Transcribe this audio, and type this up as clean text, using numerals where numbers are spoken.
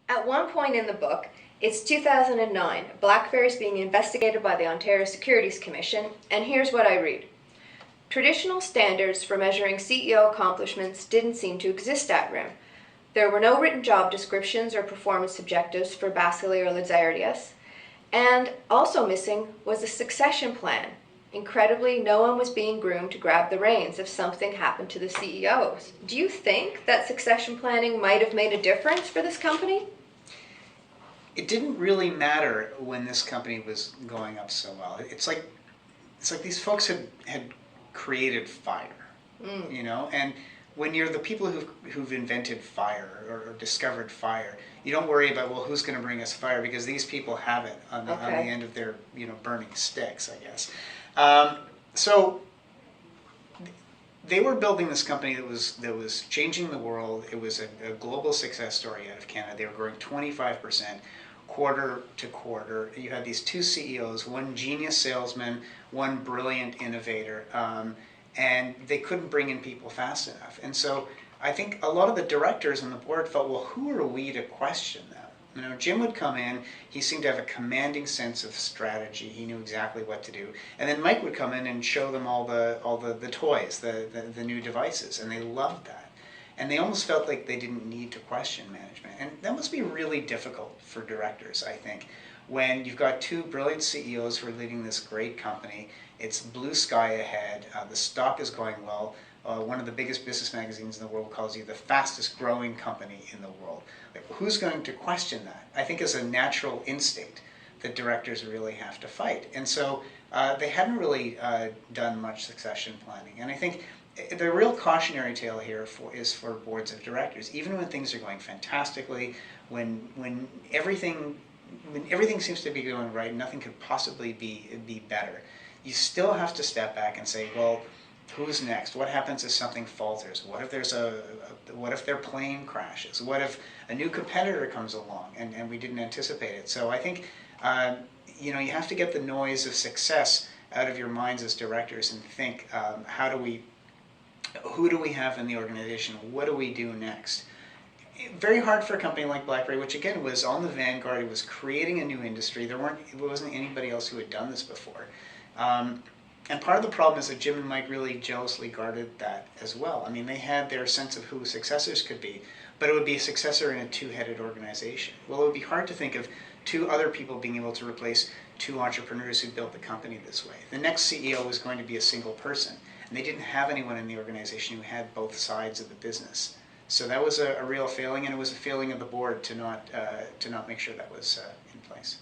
At one point in the book, it's 2009, Blackberry is being investigated by the Ontario Securities Commission, and here's what I read. Traditional standards for measuring CEO accomplishments didn't seem to exist at RIM. There were no written job descriptions or performance objectives for Basile or Lazarius, and also missing was a succession plan. Incredibly, no one was being groomed to grab the reins if something happened to the CEOs. Do you think that succession planning might have made a difference for this company? It didn't really matter when this company was going up so well. It's like these folks had created fire, and when you're the people who've invented fire or discovered fire, you don't worry about, well, who's going to bring us fire, because these people have it on the end of their burning sticks, I guess. So they were building this company that was changing the world. It was a global success story out of Canada. They were growing 25% quarter to quarter. You had these two CEOs, one genius salesman, one brilliant innovator, and they couldn't bring in people fast enough. And so I think a lot of the directors on the board felt, well, who are we to question them? Jim would come in, he seemed to have a commanding sense of strategy, he knew exactly what to do. And then Mike would come in and show them all the toys, the new devices, and they loved that. And they almost felt like they didn't need to question management. And that must be really difficult for directors, I think, when you've got two brilliant CEOs who are leading this great company. It's blue sky ahead, the stock is going well. One of the biggest business magazines in the world calls you the fastest growing company in the world. Like, who's going to question that? I think it's a natural instinct that directors really have to fight. And so they hadn't really done much succession planning. And I think the real cautionary tale here is for boards of directors. Even when things are going fantastically, when everything seems to be going right, nothing could possibly be better, you still have to step back and say, well, who's next? What happens if something falters? What if what if their plane crashes? What if a new competitor comes along and we didn't anticipate it? So I think you have to get the noise of success out of your minds as directors and think, who do we have in the organization? What do we do next? Very hard for a company like Blackberry, which again was on the vanguard. It was creating a new industry. There wasn't anybody else who had done this before. And part of the problem is that Jim and Mike really jealously guarded that as well. I mean, they had their sense of who successors could be, but it would be a successor in a two-headed organization. Well, it would be hard to think of two other people being able to replace two entrepreneurs who built the company this way. The next CEO was going to be a single person, and they didn't have anyone in the organization who had both sides of the business. So that was a real failing, and it was a failing of the board to not make sure that was in place.